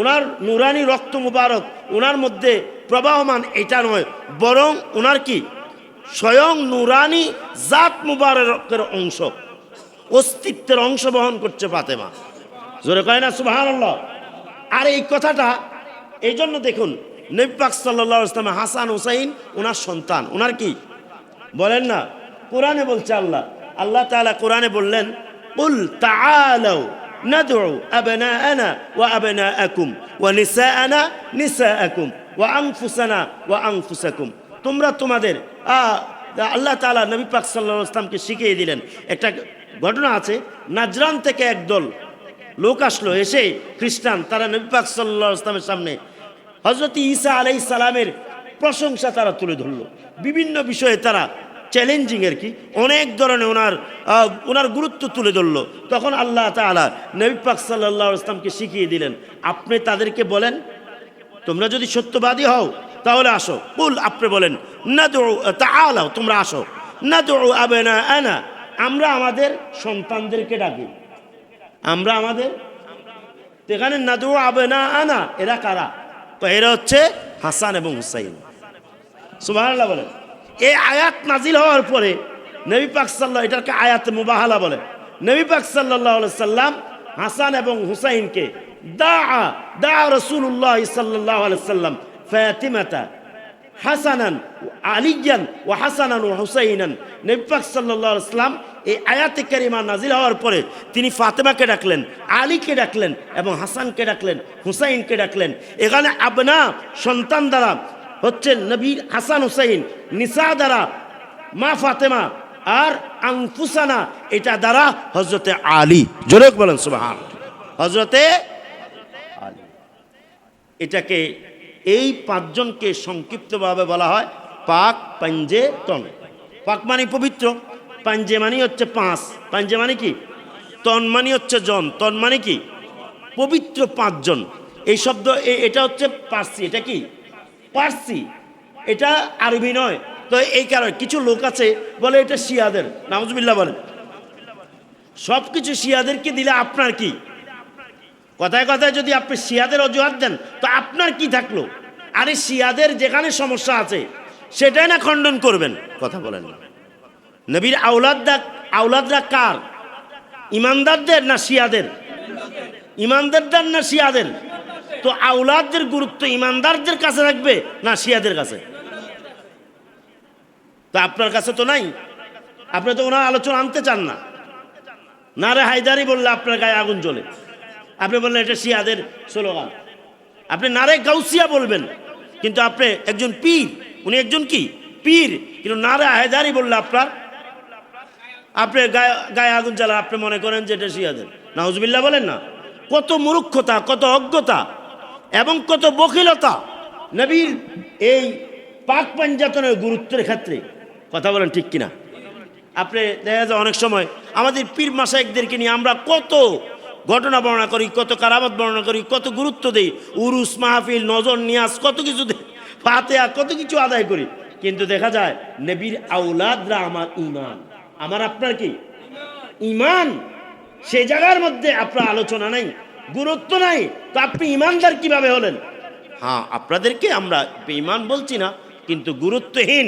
ওনার নূরানি রক্ত মুবারক ওনার মধ্যে প্রবাহমান এটা নয়, বরং ওনার কি স্বয়ং নূরানি জাত মুবারকের অংশ, অস্তিত্বের অংশ বহন করছে ফাতেমা। জোরে কয় না সুবহানাল্লাহ। আর এই কথাটা এই জন্য দেখুন নবী পাক সাল্লাল্লাহু আলাইহি ওয়াসাল্লাম হাসান হুসাইন ওনার সন্তান, ওনার কি বলেন না? কোরআনে বলছে আল্লাহ তাআলা কোরআনে বললেন কুল তাআলাউ নাদউ আবনাআনা ওয়া আবনাআকুম ওয়া নিসাআনা নিসাআকুম ওয়া আনফুসানা ওয়া আনফুসাকুম। তোমরা তোমাদের আল্লাহ তাআলা নবী পাক সাল্লাল্লাহু আলাইহি ওয়াসাল্লামকে শিখিয়ে দিলেন। একটা ঘটনা আছে, নাজরান থেকে একদল লোক আসলো, এসে খ্রিস্টান, তারা নবী পাক সাল্লাল্লাহু আলাইহি ওয়াসাল্লামের সামনে হযরত ঈসা আলাইহিস সালামের প্রশংসা তারা তুলে ধরলো। বিভিন্ন বিষয়ে তারা চ্যালেঞ্জিং আর কি, অনেক ধরনের ওনার গুরুত্ব তুলে ধরলো। তখন আল্লাহ তাআলা নবী পাক সাল্লাল্লাহু আলাইহি ওয়াসাল্লামকে শিখিয়ে দিলেন, আপনি তাদেরকে বলেন তোমরা যদি সত্যবাদী হও তাহলে আসো। কুল, আপনি বলেন নাদউ তাআলাও, তোমরা আসো, নাদউ আবনাআনা, আমরা আমাদের সন্তানদেরকে ডাকি, আমরা আমাদের। এখানে নাদউ আবনাআনা, এরা কারা? তো এরা হচ্ছে হাসান এবং হুসাইন। সুবহানাল্লাহ বলেন। এই আয়াত নাজিল হওয়ার পরে নবী পাক সাল্লাল্লাহু, এটাকে আয়াতে মুবাহালা বলে, নবী পাক সাল্লাল্লাহু আলাইহি সাল্লাম হাসান এবং হুসাইনকে দা রাসূলুল্লাহ সাল্লাল্লাহু আলাইহি সাল্লাম ফাতিমাতা হাসানান আলিয়ান ওয়া হাসানান ওয়া হুসাইনান। নবী পাক সাল্লাল্লাহু আলাইহি সাল্লাম এই আয়াতে কারিমা নাজিল হওয়ার পরে তিনি ফাতেমাকে ডাকলেন, আলীকে ডাকলেন এবং হাসানকে ডাকলেন, হুসাইনকে ডাকলেন। এখানে আবনা সন্তান দ্বারা হচ্ছে নবীর হাসান হুসাইন, নিসা দ্বারা মা ফাতেমা, আর আনফুসানা এটা দ্বারা হযরতে আলী। জোরে বলেন সুবহান। হযরতে আলী, এটাকে এই পাঁচজনকে সংক্ষিপ্তভাবে বলা হয় পাক পাঞ্জে তন। পাক মানে পবিত্র, পাঞ্জে মানে হচ্ছে পাঁচ, পাঞ্জে মানে কি, তন মানে হচ্ছে জন, তন মানে কি পবিত্র পাঁচজন। এই শব্দ এটা হচ্ছে পার্সি, এটা কি পার্সি, এটা আরবি নয়। তো এই কারণে কিছু লোক আছে বলে এটা শিয়াদের, নাউজুবিল্লাহ বলেন। সব কিছু শিয়াদেরকে দিলে আপনার কি, কথায় কথায় যদি আপনি শিয়াদের অজুহাত দেন তো আপনার কি থাকলো? আরে শিয়াদের যেখানে সমস্যা আছে সেটাই না খণ্ডন করবেন, কথা বলেন না। নবীর আওলাদরা কার? ইমানদারদের না শিয়াদের? ইমানদারদের না শিয়াদের? তো আওলাদদের গুরুত্ব ইমানদারদের কাছে রাখবে না শিয়াদের কাছে? তো আপনার কাছে তো নাই, আপনি তো ওনার আলোচনা আনতে চান না। নারে হায়দারি বললে আপনার গায়ে আগুন জ্বলে, আপনি বললেন এটা শিয়াদের স্লোগান। আপনি নারে গাউসিয়া বলবেন, কিন্তু আপনি একজন পীর, উনি একজন কি পীর, কিন্তু নারে হায়দারি বললে আপনি গায়ে আগুন জ্বালা, আপনি মনে করেন যে এটা শিয়াদের। নাউজুবিল্লাহ বলেন না। কত মূর্খতা, কত অজ্ঞতা এবং কত বখিলতা নবীর এই পাক পাঞ্জাতনের গুরুত্বের ক্ষেত্রে, কথা বলেন ঠিক কিনা? আপনি দেখা যায় অনেক সময় আমাদের পীর মাশায়েখদেরকে নিয়ে আমরা কত ঘটনা বর্ণনা করি, কত কারামত বর্ণনা করি, কত গুরুত্ব দেই, উরুস মাহফিল নজর নিয়াজ কত কিছু ফাতিহা কত কিছু আদায় করি, কিন্তু দেখা যায় নবীর আওলাদরা আমার ঈমান, আমার আপনার কি ঈমান, সেই জায়গার মধ্যে আপনার আলোচনা নাই, গুরুত্ব নাই। তো আপনি ঈমানদার কিভাবে হলেন? হ্যাঁ, আপনাদেরকে আমরা বেঈমান বলছি না, কিন্তু গুরুত্বহীন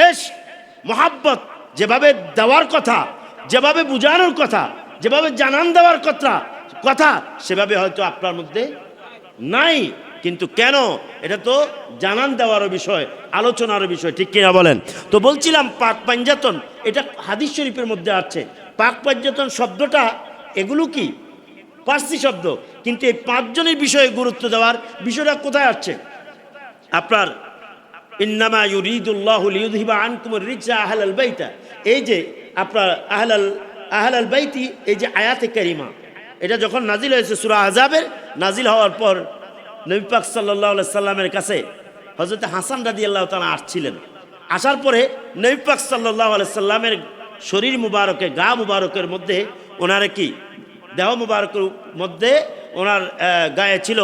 ইশক মুহাব্বত যেভাবে দেওয়ার কথা, যেভাবে বুঝানোর কথা, যেভাবে জানান দেওয়ার কথা সেভাবে হয়তো আপনার মধ্যে নাই। কিন্তু কেন? এটা তো জানান দেওয়ারও বিষয়, আলোচনারও বিষয়, ঠিক কিনা বলেন? তো বলছিলাম পাক পাঞ্জাতন, এটা হাদিস শরীফের মধ্যে আছে। পাক পাঞ্জাতন শব্দটা এগুলো কি পার্সি শব্দ, কিন্তু এই পাঁচজনের বিষয়ে গুরুত্ব দেওয়ার বিষয়টা কোথায় আসছে? আপনার ইন্নামা ইউরিদুল্লাহু লিইউযহিবা আনকুমুর রিজসা আহলাল বাইতা, এই যে আপনার আহলাল বাইতি, এই যে আয়াতে কারিমা, এটা যখন নাজিল হয়েছে সূরা আহজাবের, নাজিল হওয়ার পর নবী পাক সাল্লাল্লাহু আলাইহি সাল্লামের কাছে হযরত হাসান রাদিয়াল্লাহু তাআলা আসছিলেন। আসার পরে নবী পাক সাল্লাল্লাহু আলাইহি সাল্লামের শরীর মুবারকে, গা মুবারকের মধ্যে ওনার কি দেহ মুবারকের মধ্যে ওনার গায়ে ছিল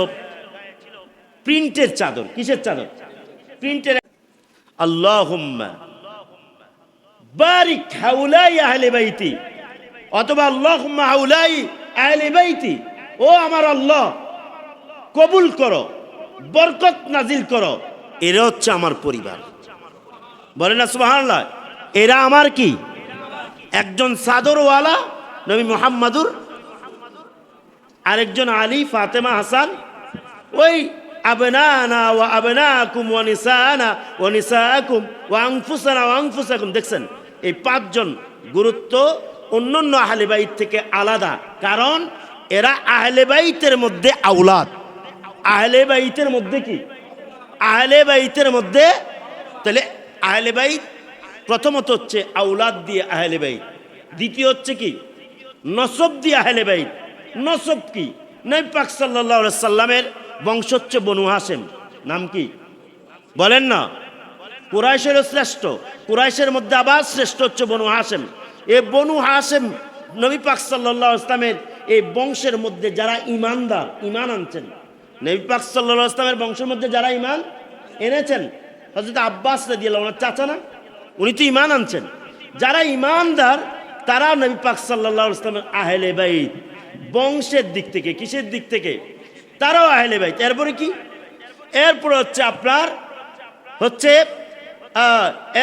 প্রিন্টের চাদর। কিসের চাদর? প্রিন্টের। আল্লাহুম্মা বারিক হাউলাই আহলে বাইতি, অথবা আল্লাহুম্মা হাউলাই আহলে বাইতি, ও আমার আল্লাহ কবুল করো, বরকত নাজিল করো, এরা হচ্ছে আমার পরিবার। বলেন না সুবহানাল্লাহ। এরা আমার কি? একজন চাদরওয়ালা নবী মুহাম্মাদুর, আরেকজন আলী, ফাতেমা, হাসান, ওই আবনানা ওয়া আবনাকুম ওয়া নিসানা ওয়া নিসাকুম ওয়া আনফুসানা ওয়া আনফুসাকুম। দেখছেন, এই পাঁচজন গুরুত্ব অন্যান্য আহলে বাইত থেকে আলাদা, কারণ এরা আহলে বাইতের মধ্যে আওলাদ। আহলে বাইতের মধ্যে কি? আহলে বাইতের মধ্যে, তাহলে আহলে বাইত প্রথমত হচ্ছে আওলাদ দিয়ে আহলে বাইত, দ্বিতীয় হচ্ছে কি নসব দিয়ে আহলে বাইত। নসব কি? নবী পাক সাল্লাল্লাহু আলাইহি সাল্লামের বংশ হচ্ছে বনু হাশেম। নাম কি বলেন না? কুরাইশের শ্রেষ্ঠ, কুরাইশের মধ্যে আবার শ্রেষ্ঠ হচ্ছে বনু হাশেম। এই বনু হাশেম নবী পাক সাল্লাল্লাহু আলাইহি সাল্লামের এই বংশের মধ্যে যারা ঈমানদার, ঈমান আনছেন, নবী পাক সাল্লাল্লাহু আলাইহি সাল্লামের বংশের মধ্যে যারা ঈমান এনেছেন, হযরত আব্বাস রাদিয়াল্লাহু আনহু চাচা না, উনি তো ঈমান আনছেন। যারা ঈমানদার তারা নবী পাক সাল্লাল্লাহু আলাইহি সাল্লামের আহলে বাইত, বংশের দিক থেকে, কিসের দিক থেকে? তারাও আহলে বাইত। এরপরে কি? এরপরে হচ্ছে আপনার হচ্ছে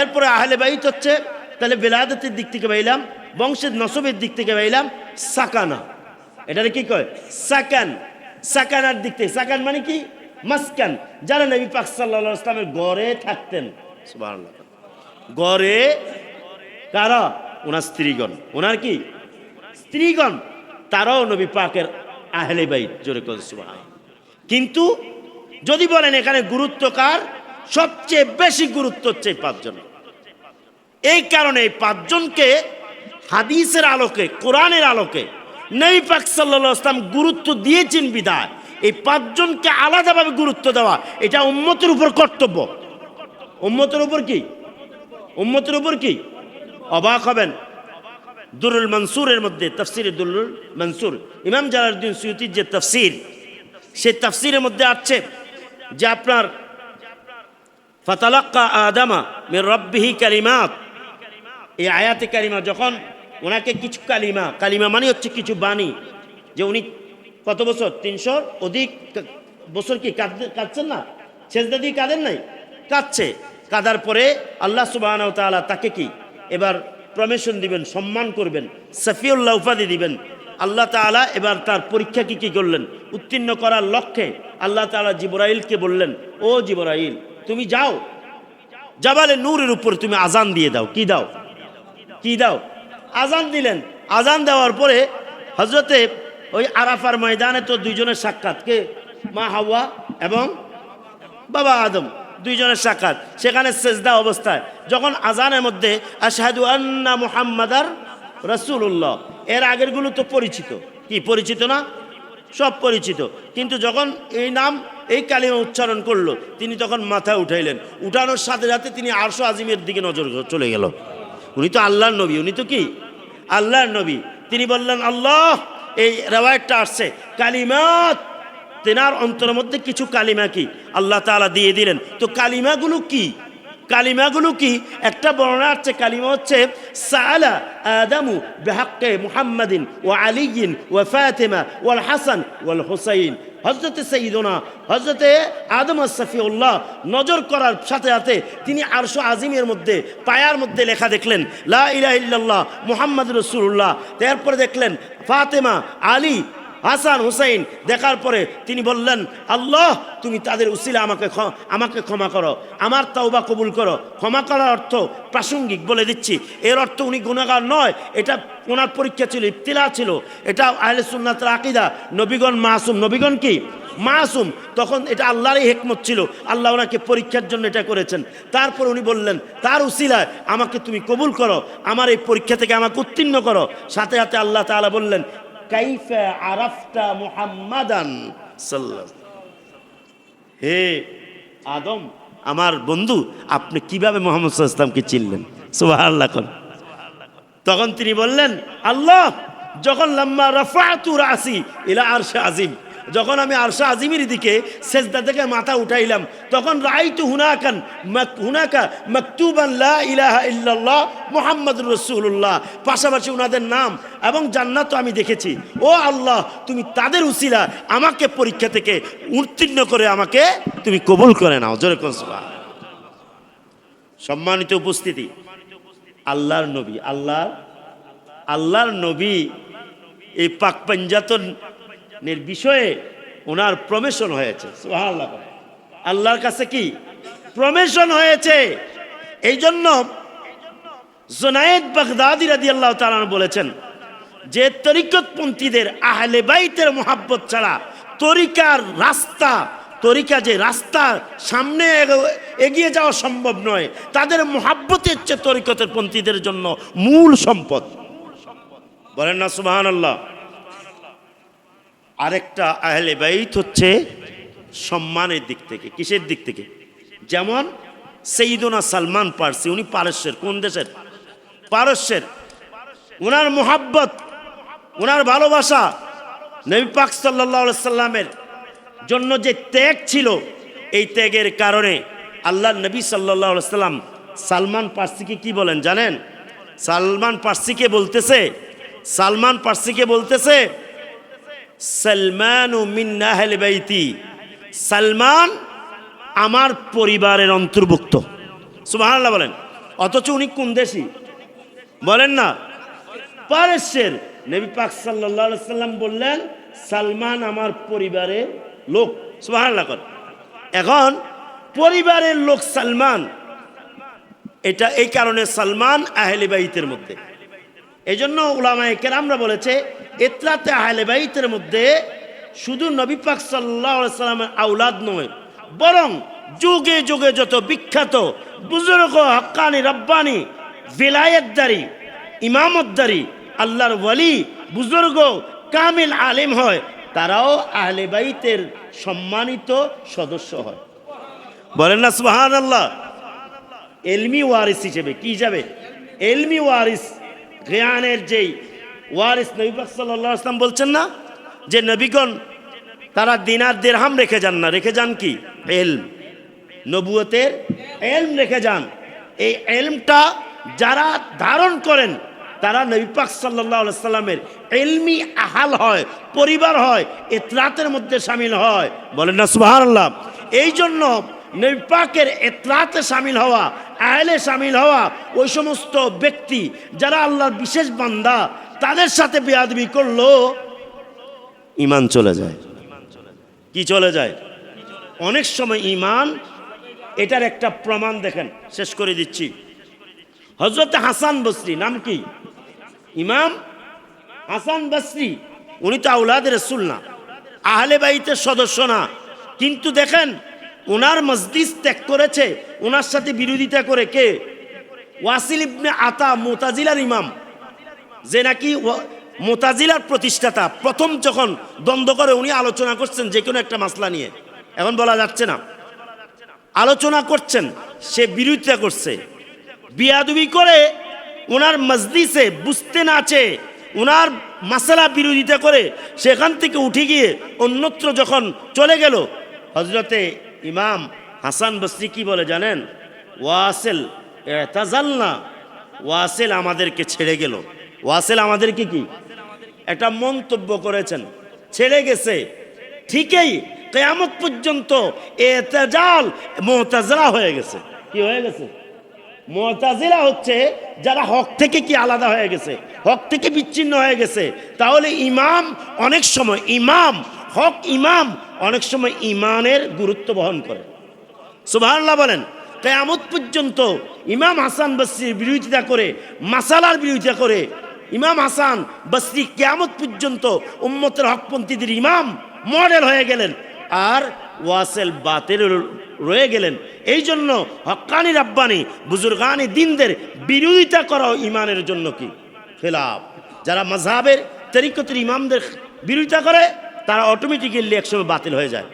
এরপরে আহলে বাইত হচ্ছে, তাহলে বেলাদতের দিক থেকে পাইলাম, বংশের নসবের দিক থেকে পাইলাম সাকানা, এটারে কি কয় সাকান, সাকানার দিক থেকে, সাকান মানে কি মাসকান, যারা নবী পাক সাল্লাল্লাহু আলাইহি ওয়াসাল্লামের ঘরে থাকতেন, সুবহানাল্লাহ, ঘরে কারা, ওনার স্ত্রীগণ, ওনার কি স্ত্রীগণ, তারাও নবী পাকের আহলে বাইত, জোরে করে সুবহানাল্লাহ। কিন্তু যদি বলেন এখানে গুরুত্ব কার, সবচেয়ে বেশি গুরুত্ব হচ্ছে এই পাঁচজন। এই কারণে এই পাঁচজনকে হাদিসের আলোকে, কোরআনের আলোকে নবী পাক সাল্লাল্লাহু আলাইহি ওয়াসাল্লাম গুরুত্ব দিয়েছেন বিধায় এই পাঁচজনকে আলাদাভাবে গুরুত্ব দেওয়া এটা উম্মতের উপর কর্তব্য। উম্মতের উপর কি, উম্মতের উপর কি, অবাক হবেন, দুরুল মনসুরের মধ্যে, তাফসিরে দুরুল মনসুর, ইমাম জালালউদ্দিন সুয়ুতির যে তাফসির, সেই তাফসিরের মধ্যে আছে যে আপনার ফাতালাক্কা আদামা মির রাব্বিহি কালিমাত, এই আয়াতে কালিমা যখন ওনাকে কিছু কালিমা, কালিমা মানে হচ্ছে কিছু বাণী, যে উনি কত বছর 300 অধিক বছর কি কাঁদছেন না, সেজদা দিয়ে কাঁদেন নাই, কাঁদছে, কাঁদার পরে আল্লাহ সুবহানাহু ওয়া তাআলা তাকে কি এবার প্রমোশন দিবেন, সম্মান করবেন, সাফিউল্লাহ উপাধি দিবেন। আল্লাহ তাআলা এবার তার পরীক্ষা কি করলেন, উত্তীর্ণ করার লক্ষ্যে আল্লাহ তাআলা জিবরাইলকে বললেন, ও জিবরাইল তুমি যাও জাবালে নূরের উপর তুমি আজান দিয়ে দাও। কি দাও, কি দাও, আজান দিলেন। আজান দেওয়ার পরে হযরতে ওই আরাফার ময়দানে তো দুইজনের সাক্ষাৎ, কে, মা হাওয়া এবং বাবা আদম, দুইজনের সাক্ষাৎ, সেখানে সেজদা অবস্থায় যখন আজানের মধ্যে আশহাদু আন্না মুহাম্মাদার রাসূলুল্লাহ, এর আগেরগুলো তো পরিচিত, কি পরিচিত না, সব পরিচিত, কিন্তু যখন এই নাম এই কালিমা উচ্চারণ করলো তিনি তখন মাথা উঠাইলেন, উঠানোর সাথে সাথে তিনি আরশ আজিমের দিকে নজর চলে গেল। উনি তো আল্লাহর নবী, উনি তো কি আল্লাহর নবী। তিনি বললেন আল্লাহ, এই রেওয়ায়াতটা আসছে কালিমাত, তেনার অন্তরের মধ্যে কিছু কালিমা কি আল্লাহ তাআলা দিয়ে দিলেন। তো কালিমাগুলো কি, কালিমাগুলো কি, একটা বর্ণনা আছে, কালিমা হচ্ছে সাআলা আদামু বিহাক্কি মুহাম্মাদিন ওয়া আলিয়িন ওয়া ফাতিমা ওয়াল হাসান ওয়াল হুসাইন। হযরতে সাইয়্যিদুনা হযরতে আদম আস-সাফিউল্লাহ নজর করার সাথে সাথে তিনি আরশ আজিমের মধ্যে পায়ার মধ্যে লেখা দেখলেন লা ইলাহা ইল্লাল্লাহ মুহাম্মাদুর রাসূলুল্লাহ। তারপরে দেখলেন ফাতেমা, আলী, হাসান, হুসাইন। দেখার পরে তিনি বললেন আল্লাহ তুমি তাদের উসিলা আমাকে ক্ষমা করো, আমার তাওবা কবুল করো। ক্ষমা করার অর্থ প্রাসঙ্গিক বলে দিচ্ছি, এর অর্থ উনি গুনাহগার নয়, এটা ওনার পরীক্ষা ছিল, ইবতিলা ছিল। এটা আহলে সুন্নাতের আকীদা, নবীগণ মাসুম, নবীগণ কি মাসুম, তখন এটা আল্লাহরই হিকমত ছিল, আল্লাহ ওনাকে পরীক্ষার জন্য এটা করেছেন। তারপর উনি বললেন তার উসিলায় আমাকে তুমি কবুল করো, আমার এই পরীক্ষা থেকে আমাকে উত্তীর্ণ করো। সাথে সাথে আল্লাহ তাআলা বললেন কাইফা আরাফতা মুহাম্মাদান সাল্লাল্লাহু, হে আদম আমার বন্ধু আপনি কিভাবে মুহাম্মদ সাল্লাল্লাহু আলাইহি ওয়াসাল্লামকে চিনলেন, সুবহানাল্লাহ। তখন তিনি বললেন আল্লাহ যখন লাম্মা রাফাতু রাসি ইলা আরশে আজিম, যখন আমি আরশে আজিমের দিকে সেজদা থেকে মাথা উঠাইলাম তখন রাআইতু হুনাকা মাকতুবান লা ইলাহা ইল্লাল্লাহ মুহাম্মাদুর রাসূলুল্লাহ, পাশাপাশি ওনাদের নাম এবং জান্নাতও আমি দেখেছি। ও আল্লাহ তুমি তাদের উসিলা আমাকে পরীক্ষা থেকে উত্তীর্ণ করে আমাকে তুমি কবুল করে নাও, জোরে কোন সুবহানাল্লাহ। সম্মানিত উপস্থিতি, আল্লাহর নবী, আল্লাহর নবী এই পাক পাঞ্জাতনের বিষয়ে ওনার প্রমোশন হয়েছে, সুবহানাল্লাহ। আল্লাহর কাছে কি প্রমোশন হয়েছে। এই জন্য জুনায়েদ বাগদাদি রাদিয়াল্লাহু তাআলা বলেছেন যে তরিকতপন্থীদের আহলে বাইতের মুহাব্বত ছাড়া তরিকার রাস্তা, তরিকা যে রাস্তা সামনে এগিয়ে যাওয়া সম্ভব নয়, তাদের মুহাব্বতের চেয়ে তরিকতের পন্থীদের জন্য মূল সম্পদ, বলেন না সুবহানাল্লাহ। আরেকটা আহলে বাইত হচ্ছে সম্মানের দিক থেকে, কিসের দিক থেকে, যেমন সাইয়্যিদুনা সালমান পারসি, উনি পারস্যের, কোন দেশের, পারস্যের। ওনার মুহাব্বত, ওনার ভালোবাসা নবী পাক সাল্লাল্লাহু আলাইহি সাল্লামের জন্য যে ত্যাগ ছিল, এই ত্যাগের কারণে আল্লাহ নবী সাল্লাল্লাহু আলাইহি সাল্লাম সালমান পারসিকে কি বলেন জানেন? সালমান পারসিকে বলতেছে সালমানু মিন আহলি বাইতি, সালমান আমার পরিবারের অন্তর্ভুক্ত। সুবহানাল্লাহ বলেন। অথচ উনি কোন দেশি বলেন না, পারস্যের। নবী পাক সাল্লাল্লাহু আলাইহি সাল্লাম বললেন সালমান আমার পরিবারের লোক। সুবহানাল্লাহ কর। এখন পরিবারের লোক সালমান, এটা এই কারণে সালমান আহলে বাইতের মধ্যে। এই জন্য উলামায়ে কেরামরা বলেছে ইতরাতে আহলে বাইতের মধ্যে শুধু নবী পাক সাল্লাল্লাহু আলাইহি সাল্লামের আওলাদ নয়, বরং যুগে যুগে যত বিখ্যাত বুজুর্গ, হক্কানি, রব্বানি, ভিলায়েতদারি, ইমামতদারি, আল্লাহর ওয়ালি, বুজুর্গ, কামিল আলেম হয়, তারাও আহলে বাইতের সম্মানিত সদস্য হয়। বলেন না সুবহানাল্লাহ। এলমি ওয়ারিস হিসেবে, কি হিসাবে? এলমি ওয়ারিস, জ্ঞানের যেই ওয়ারিস। নবী পাক সাল্লাল্লাহু আলাইহি ওয়াসাল্লাম বলছেন না যে নবীগণ তারা দিনার দিরহাম রেখে যান না, রেখে যান কি? এলম। নবুয়তের এলম রেখে যান। এই এলমটা যারা ধারণ করেন তারা নবী পাক সাল্লাল্লাহু আলাইহি সাল্লামের এলমি আহাল হয়, পরিবার হয়, ইতরাতের মধ্যে শামিল হয়। বলেন না সুবহানাল্লাহ। এই জন্য নবী পাকের ইতরাতে শামিল হওয়া, আহলে শামিল হওয়া, ওই সমস্ত ব্যক্তি যারা আল্লাহর বিশেষ বান্দা, তাদের সাথে বেয়াদবি করলো ঈমান চলে যায়। কি চলে যায়? অনেক সময় ঈমান, এটার একটা প্রমাণ দেখেন, শেষ করে দিচ্ছি। হযরত হাসান বসরি, নাম কি? ইমাম হাসান বসরি। উনি তো আওলাদ রাসূল না, আহলে বাইতের সদস্য না, কিন্তু দেখেন ওনার মজলিস ত্যাগ করেছে, ওনার সাথে বিরোধিতা করে কে? ওয়াসিল ইবনে আতা, মুতাজিলার ইমাম, যে নাকি মুতাজিলার প্রতিষ্ঠাতা। প্রথম যখন দ্বন্দ্ব করে উনি আলোচনা করছেন যে কোনো একটা মাসলা নিয়ে, এখন বলা যাচ্ছে না, আলোচনা করছেন, সে বিরোধিতা করছে, বিয়াদবি করে ওনার মজলিসে বুঝতে না চেয়ে ওনার মাসালা বিরোধিতা করে সেখান থেকে উঠে গিয়ে অন্যত্র যখন চলে গেল, হযরতে ইমাম হাসান বসরি কি বলে জানেন? ওয়াসিল ইতাজালনা, ওয়াসিল আমাদেরকে ছেড়ে গেল। ওয়াসিল আমাদেরকে কি একটা মন্তব্য করেছেন, ছেড়ে গেছে। ঠিকই কিয়ামত পর্যন্ত ইতাজাল মুতাজিলা হয়ে গেছে। কি হয়ে গেছে? মুতাজিলা হচ্ছে যারা হক থেকে কি আলাদা হয়ে গেছে, হক থেকে বিচ্ছিন্ন হয়ে গেছে। তাহলে ইমাম অনেক সময়, ইমাম হক ইমাম অনেক সময় ইমানের গুরুত্ব বহন করে। সুবহানাল্লাহ বলেন। কিয়ামত পর্যন্ত ইমাম হাসান বসরির বিরোধিতা করে, মাসালার বিরোধিতা করে ইমাম হাসান বসরি কিয়ামত পর্যন্ত উম্মতের হকপন্থীদের ইমাম, মডেল হয়ে গেলেন, আর ওয়াসিল বাতিল রয়ে গেলেন। এই জন্য হক্কানি, রাব্বানি, বুজুর্গানি দিনদের বিরোধিতা করাও ইমানের জন্য কি খেলাফ। যারা মাযহাবের তরিকতের ইমামদের বিরোধিতা করে তারা অটোমেটিক্যালি একসময় বাতিল হয়ে যায়।